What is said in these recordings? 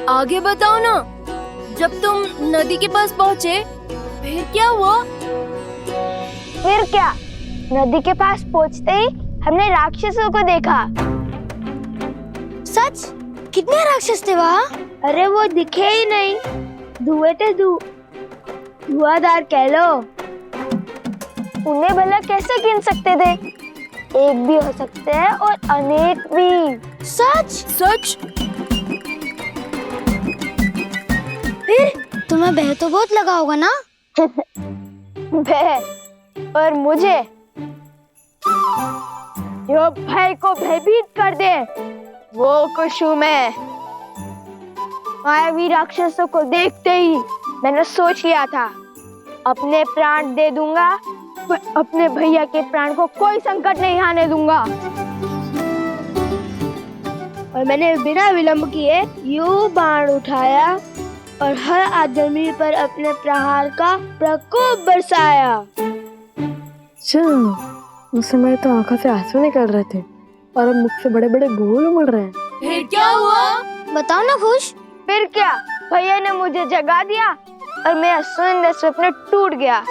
आगे बताओ ना। जब तुम नदी के पास पहुँचे फिर क्या हुआ? फिर क्या, नदी के पास पहुँचते ही हमने राक्षसों को देखा। सच? कितने राक्षस थे वहाँ? अरे वो दिखे ही नहीं, धुएं थे, धुआंधार कह लो। उन्हें भला कैसे गिन सकते थे? एक भी हो सकते हैं और अनेक भी। सच? सच? फिर तुम्हें भय तो बहुत लगा होगा ना? भय? और मुझे जो भय को भयभीत कर दे वो कुछ हूँ मैं। मायावी राक्षसों को देखते ही मैंने सोच लिया था, अपने प्राण दे दूंगा, पर अपने भैया के प्राण को कोई संकट नहीं आने दूंगा। और मैंने बिना विलंब किए यूं बाण उठाया और हर आदमी पर अपने प्रहार का प्रकोप बरसाया। उस समय तो आंखों से आंसू निकल रहे थे और अब मुख से बड़े बड़े बोल उमड़ रहे हैं। फिर क्या हुआ? बताओ ना खुश। फिर क्या, भैया ने मुझे जगा दिया और मेरा सुंदर स्वप्न टूट गया।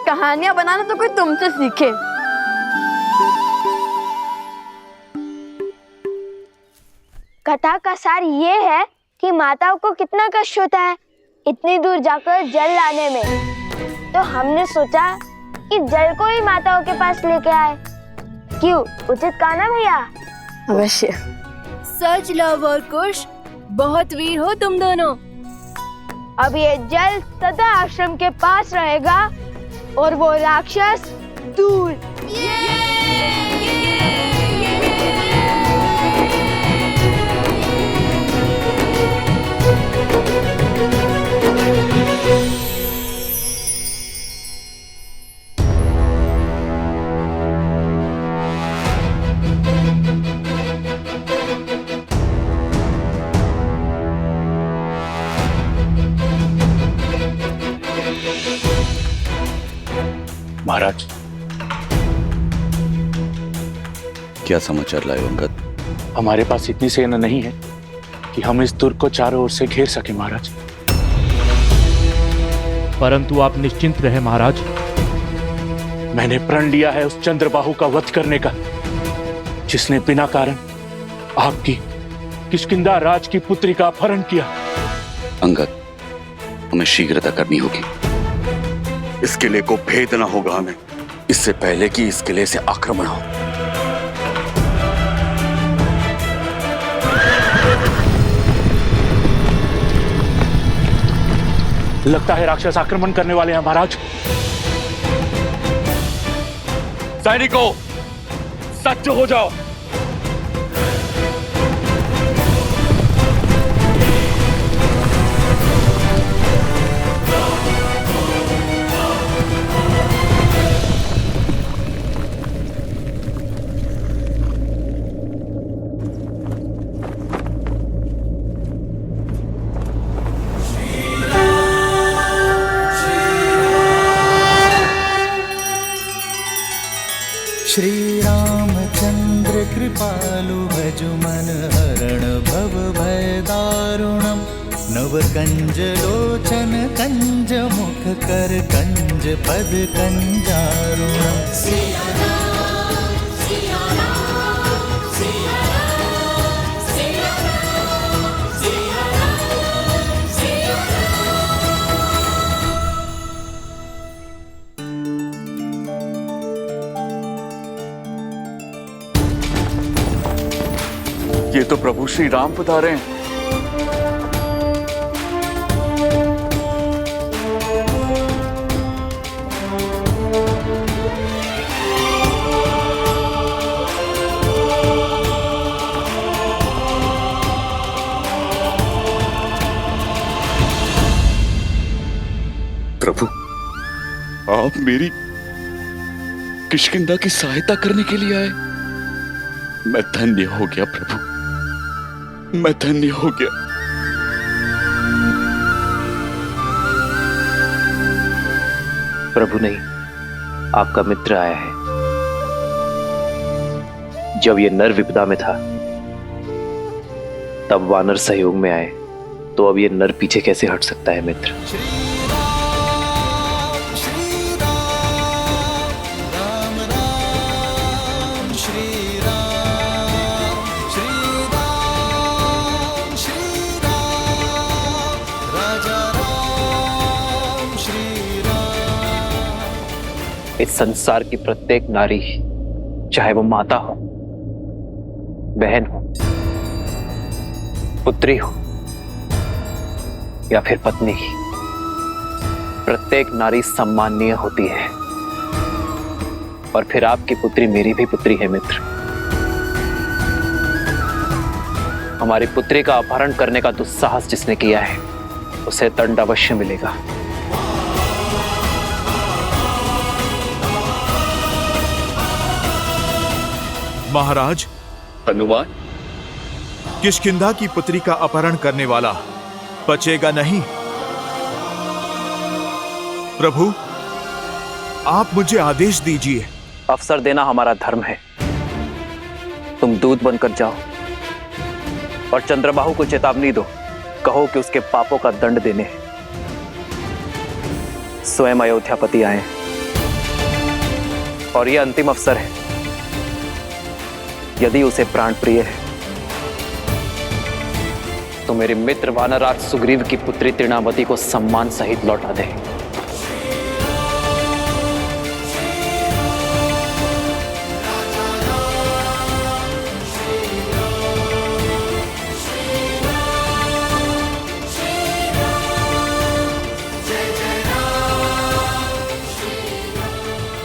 कहानियां बनाना तो कोई तुमसे सीखे। कथा का सार ये है कि माताओं को कितना कष्ट होता है इतनी दूर जाकर जल लाने में। तो हमने सोचा कि जल को ही माताओं के पास लेके आए। क्यों, उचित कहा ना भैया? अवश्य। सच लव और कुश, बहुत वीर हो तुम दोनों। अब ये जल सदा आश्रम के पास रहेगा और वो राक्षस दूर। महाराज, क्या समाचार लाए हो अंगद? हमारे पास इतनी सेना नहीं है कि हम इस दुर्ग को चारों ओर से घेर सके महाराज। परंतु आप निश्चिंत रहे महाराज। मैंने प्रण लिया है उस चंद्रबाहु का वध करने का, जिसने बिना कारण आपकी किष्किंधा राज की पुत्री का अपहरण किया। अंगद, हमें शीघ्रता करनी होगी। इस किले को भेदना होगा हमें, इससे पहले कि इस किले से आक्रमण हो। लगता है राक्षस आक्रमण करने वाले हैं महाराज। सैनिकों, सज्ज हो जाओ। श्री रामचंद्र कृपालु भजु मन हरण भव भय दारुणम। नव कंज लोचन कंज मुख कर कंज पद कंजारुणम। ये तो प्रभु श्री राम पधारे हैं। प्रभु, आप मेरी किष्किंधा की सहायता करने के लिए आए। मैं धन्य हो गया प्रभु, मैं धन्य हो गया। प्रभु नहीं, आपका मित्र आया है। जब ये नर विपदा में था तब वानर सहयोग में आए, तो अब ये नर पीछे कैसे हट सकता है मित्र? इस संसार की प्रत्येक नारी, चाहे वो माता हो, बहन हो, पुत्री हो या फिर पत्नी, प्रत्येक नारी सम्माननीय होती है। और फिर आपकी पुत्री मेरी भी पुत्री है मित्र। हमारी पुत्री का अपहरण करने का दुस्साहस जिसने किया है उसे दंड अवश्य मिलेगा। महाराज, हनुमान, किष्किंधा की पुत्री का अपहरण करने वाला बचेगा नहीं। प्रभु, आप मुझे आदेश दीजिए। अवसर देना हमारा धर्म है। तुम दूत बनकर जाओ और चंद्रबाहु को चेतावनी दो, कहो कि उसके पापों का दंड देने स्वयं अयोध्यापति आए और यह अंतिम अवसर है। यदि उसे प्राण प्रिय है तो मेरे मित्र वानराज सुग्रीव की पुत्री तृणावती को सम्मान सहित लौटा दे।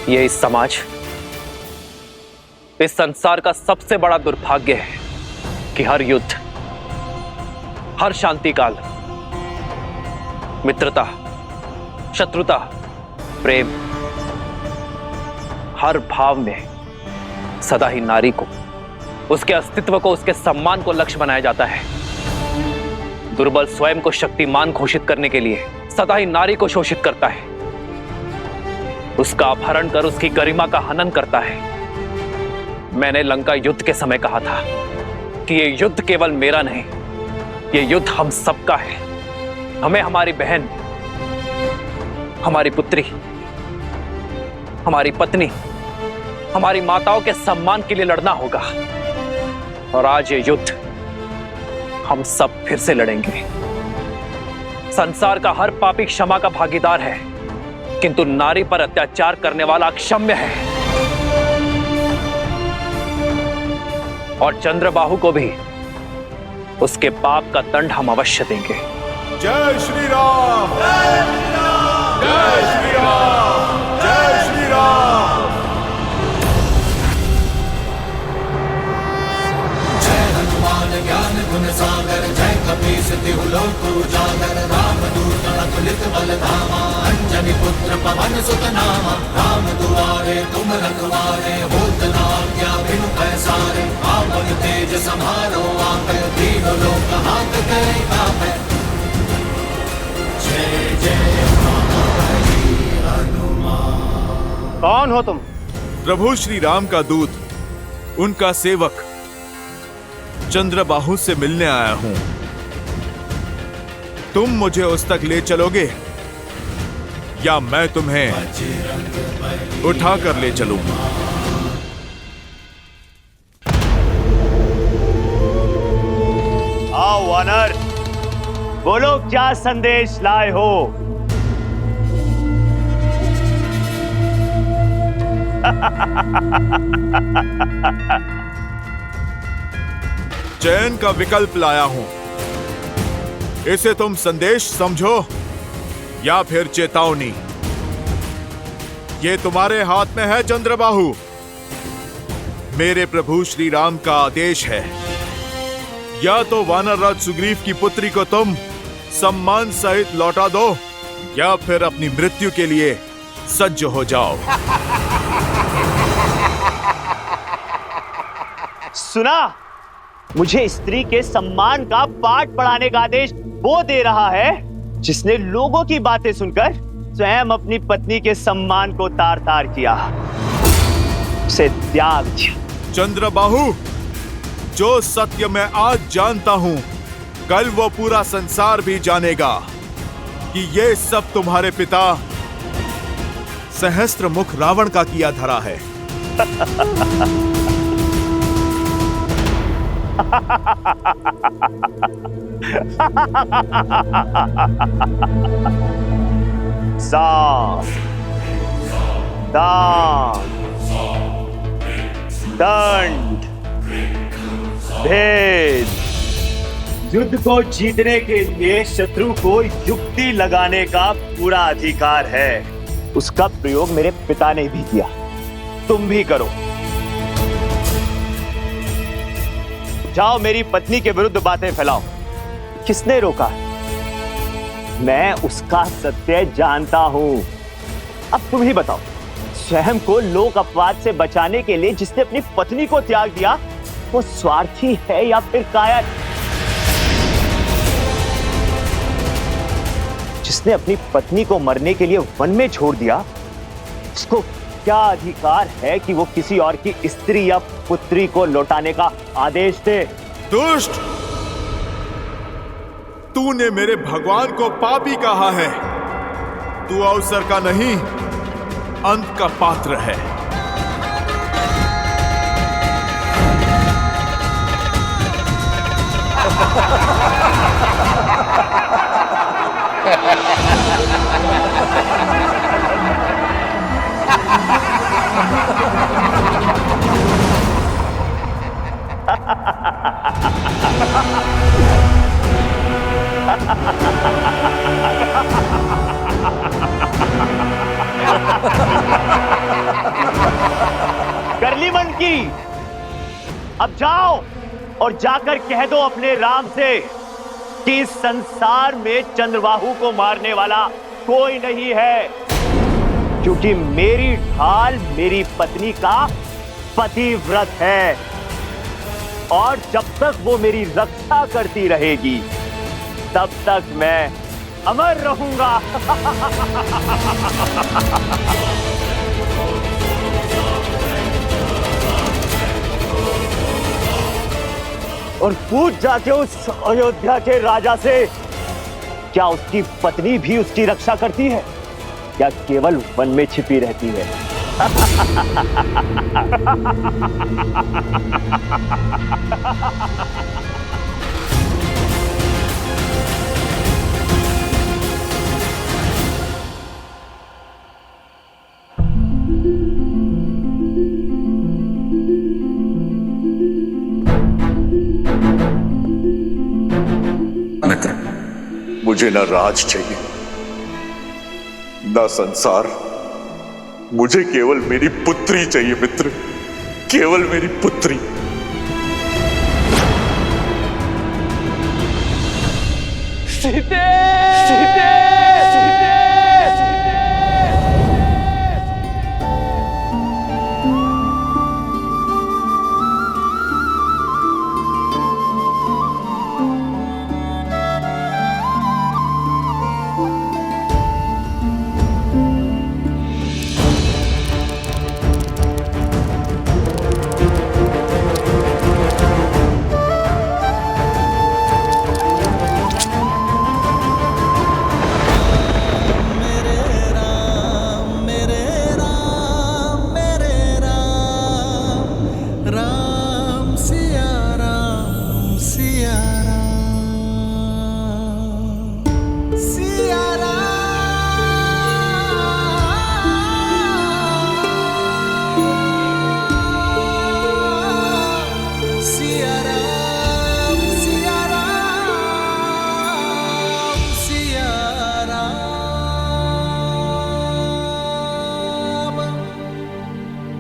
ये इस समाज, इस संसार का सबसे बड़ा दुर्भाग्य है कि हर युद्ध, हर शांति काल, मित्रता, शत्रुता, प्रेम, हर भाव में सदा ही नारी को, उसके अस्तित्व को, उसके सम्मान को लक्ष्य बनाया जाता है। दुर्बल स्वयं को शक्तिमान घोषित करने के लिए सदा ही नारी को शोषित करता है, उसका अपहरण कर उसकी गरिमा का हनन करता है। मैंने लंका युद्ध के समय कहा था कि ये युद्ध केवल मेरा नहीं, ये युद्ध हम सबका है। हमें हमारी बहन, हमारी पुत्री, हमारी पत्नी, हमारी माताओं के सम्मान के लिए लड़ना होगा। और आज ये युद्ध हम सब फिर से लड़ेंगे। संसार का हर पापी क्षमा का भागीदार है, किंतु नारी पर अत्याचार करने वाला अक्षम्य है। और चंद्रबाहु को भी उसके पाप का दंड हम अवश्य देंगे। जय श्री राम, जय श्री राम, जय श्री राम, जय श्री राम। जय हनुमान ज्ञान गुण सागर, जय कपीस तिहु लोक उजागर, रामदूत अतुलित बल धामा, अंजनी पुत्र पवन सुत नामा, राम दुआरे तुम रखवारे, होत न आज्ञा बिनु पैसारे, आपन तेज समारो आपे, तीनों लोक हाथ करे कापे। जय जय हनुमान। कौन हो तुम? प्रभु श्री राम का दूत, उनका सेवक चंद्रबाहु से मिलने आया हूं। तुम मुझे उस तक ले चलोगे या मैं तुम्हें उठा कर ले चलूं? आओ वानर, बोलो क्या संदेश लाए हो? चयन का विकल्प लाया हूं। इसे तुम संदेश समझो या फिर चेतावनी। ये तुम्हारे हाथ में है चंद्रबाहु। मेरे प्रभु श्री राम का आदेश है, या तो वानरराज सुग्रीव की पुत्री को तुम सम्मान सहित लौटा दो या फिर अपनी मृत्यु के लिए सज्ज हो जाओ। सुना, मुझे स्त्री के सम्मान का पाठ पढ़ाने का आदेश वो दे रहा है जिसने लोगों की बातें सुनकर स्वयं अपनी पत्नी के सम्मान को तार तार किया, उसे त्याग दिया। चंद्रबाहु, जो सत्य मैं आज जानता हूं, कल वो पूरा संसार भी जानेगा कि ये सब तुम्हारे पिता सहस्त्रमुख रावण का किया धरा है। साम, दान, दंड, भेद। युद्ध को जीतने के लिए शत्रु को युक्ति लगाने का पूरा अधिकार है। उसका प्रयोग मेरे पिता ने भी किया, तुम भी करो। जाओ मेरी पत्नी के विरुद्ध बातें फैलाओ। किसने रोका? मैं उसका सत्य जानता हूं। अब तुम ही बताओ, स्वयं को लोक अपवाद से बचाने के लिए जिसने अपनी पत्नी को त्याग दिया, वो स्वार्थी है या फिर कायर? जिसने अपनी पत्नी को मरने के लिए वन में छोड़ दिया, उसको क्या अधिकार है कि वो किसी और की स्त्री या पुत्री को लौटाने का आदेश दे? दुष्ट, तूने मेरे भगवान को पापी कहा है। तू अवसर का नहीं, अंत का पात्र है। कर ली मन की। अब जाओ और जाकर कह दो अपने राम से कि इस संसार में चंद्रबाहु को मारने वाला कोई नहीं है, क्योंकि मेरी ढाल मेरी पत्नी का पतिव्रत है, और जब तक वो मेरी रक्षा करती रहेगी तब तक मैं अमर रहूंगा। और पूछ जाके उस अयोध्या के राजा से, क्या उसकी पत्नी भी उसकी रक्षा करती है या केवल वन में छिपी रहती है? मित्र, मुझे न राज चाहिए न संसार, मुझे केवल मेरी पुत्री चाहिए मित्र, केवल मेरी पुत्री। सीते, सीते, सीते,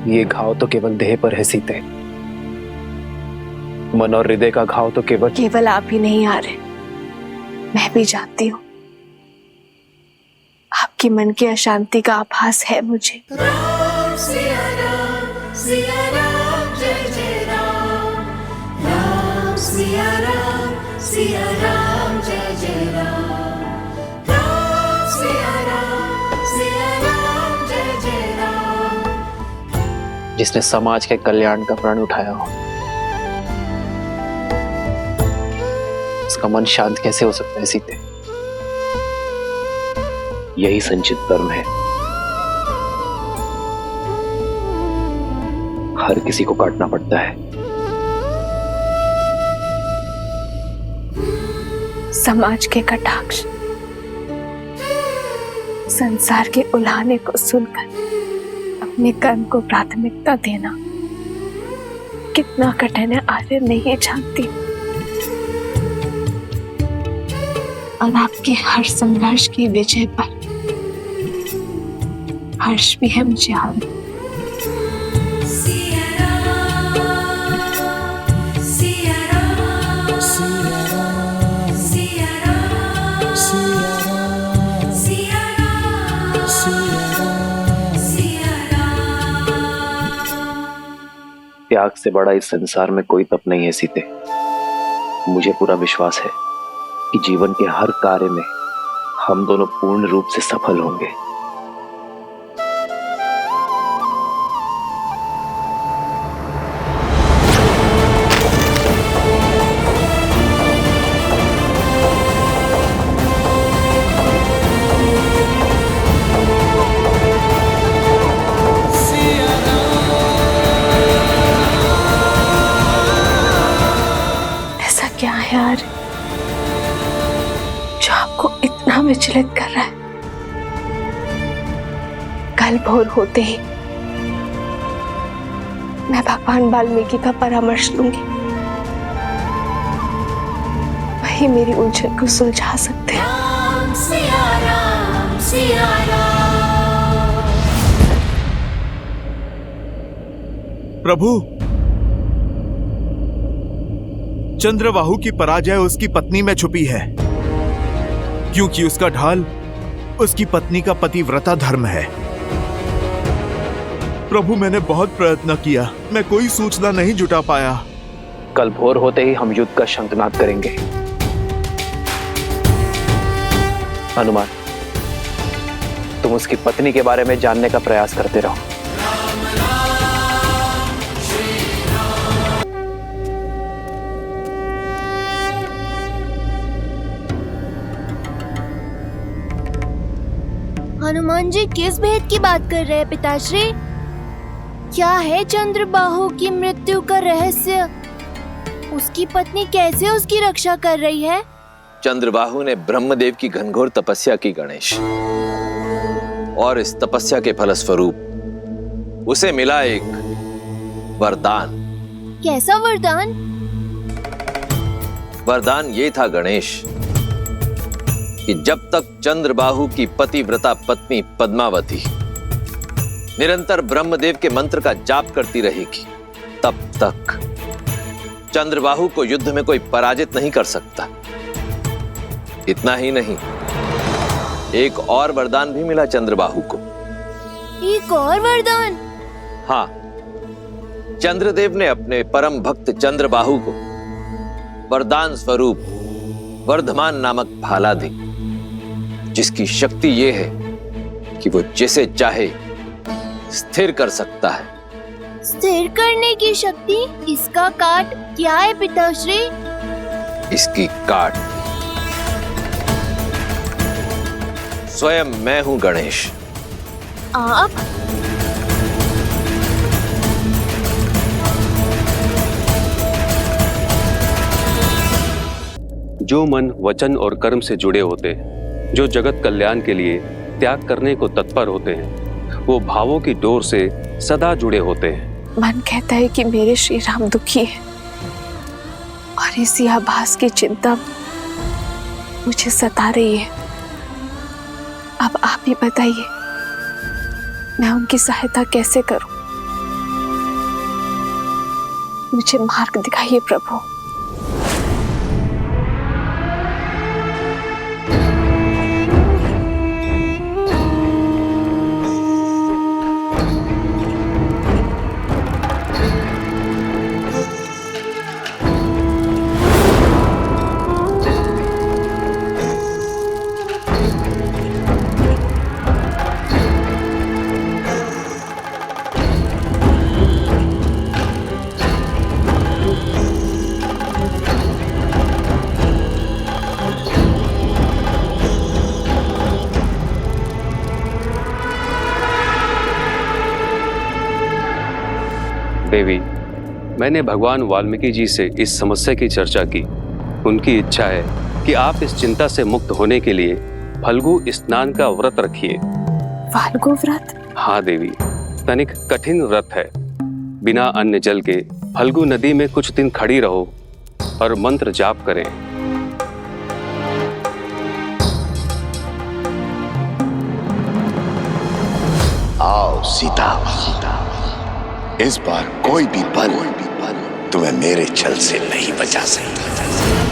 ये घाव तो केवल देह पर है सीते, मन और हृदय का घाव तो केवल आप ही नहीं आ रहे, मैं भी जानती हूँ। आपकी मन की अशांति का आभास है मुझे। राम सिया राम, सिया राम जय जय राम। राम सिया राम, सिया राम जय जय राम। राम सिया राम, सिया राम जय जय राम। जिसने समाज के कल्याण का प्रण उठाया हो, उसका मन शांत कैसे हो सकता है सीते? यही संचित कर्म है। हर किसी को काटना पड़ता है। समाज के कटाक्ष, संसार के उलाहने को सुनकर अपने कर्म को प्राथमिकता देना कितना कठिन है आर्य नहीं जानती। और आपके हर संघर्ष की विजय पर हर्ष भी है मुझे आर्य। त्याग से बड़ा इस संसार में कोई तप नहीं है सीते। मुझे पूरा विश्वास है कि जीवन के हर कार्य में हम दोनों पूर्ण रूप से सफल होंगे। ऐसा क्या है यार जो आपको इतना विचलित कर रहा है? कल भोर होते ही मैं भगवान वाल्मीकि का परामर्श लूंगी। वही मेरी उलझन को सुलझा सकते हैं। राम सिया राम सिया राम। प्रभु, चंद्रबाहु की पराजय उसकी पत्नी में छुपी है, क्योंकि उसका ढाल उसकी पत्नी का पतिव्रता धर्म है। प्रभु, मैंने बहुत प्रयत्न किया, मैं कोई सूचना नहीं जुटा पाया। कल भोर होते ही हम युद्ध का शंखनाद करेंगे। हनुमान, तुम उसकी पत्नी के बारे में जानने का प्रयास करते रहो। हनुमान जी किस भेद की बात कर रहे हैं पिताश्री? क्या है चंद्रबाहु की मृत्यु का रहस्य? उसकी पत्नी कैसे उसकी रक्षा कर रही है? चंद्रबाहु ने ब्रह्मदेव की घनघोर तपस्या की गणेश, और इस तपस्या के फलस्वरूप उसे मिला एक वरदान। कैसा वरदान? वरदान ये था गणेश कि जब तक चंद्रबाहु की पतिव्रता पत्नी पद्मावती निरंतर ब्रह्मदेव के मंत्र का जाप करती रहेगी, तब तक चंद्रबाहु को युद्ध में कोई पराजित नहीं कर सकता। इतना ही नहीं, एक और वरदान भी मिला चंद्रबाहु को। एक और वरदान? हाँ, चंद्रदेव ने अपने परम भक्त चंद्रबाहु को वरदान स्वरूप वर्धमान नामक भाला दी, जिसकी शक्ति यह है कि वो जिसे चाहे स्थिर कर सकता है। स्थिर करने की शक्ति? इसका काट क्या है पिताश्री? इसकी काट स्वयं मैं हूं गणेश। आप? जो मन वचन और कर्म से जुड़े होते हैं, जो जगत कल्याण के लिए त्याग करने को तत्पर होते हैं, वो भावों की डोर से सदा जुड़े होते हैं। मन कहता है कि मेरे श्री राम दुखी है, और इसी आभास की चिंता मुझे सता रही है। अब आप ही बताइए, मैं उनकी सहायता कैसे करूं? मुझे मार्ग दिखाइए प्रभु। देवी, मैंने भगवान वाल्मीकि जी से इस समस्या की चर्चा की। उनकी इच्छा है कि आप इस चिंता से मुक्त होने के लिए फल्गु स्नान का व्रत रखिए। फाल्गु व्रत? हाँ देवी, तनिक कठिन व्रत है। बिना अन्न जल के फल्गु नदी में कुछ दिन खड़ी रहो और मंत्र जाप करें। आओ सीता, इस बार कोई भी बल तुम्हें मेरे छल से नहीं बचा सकता।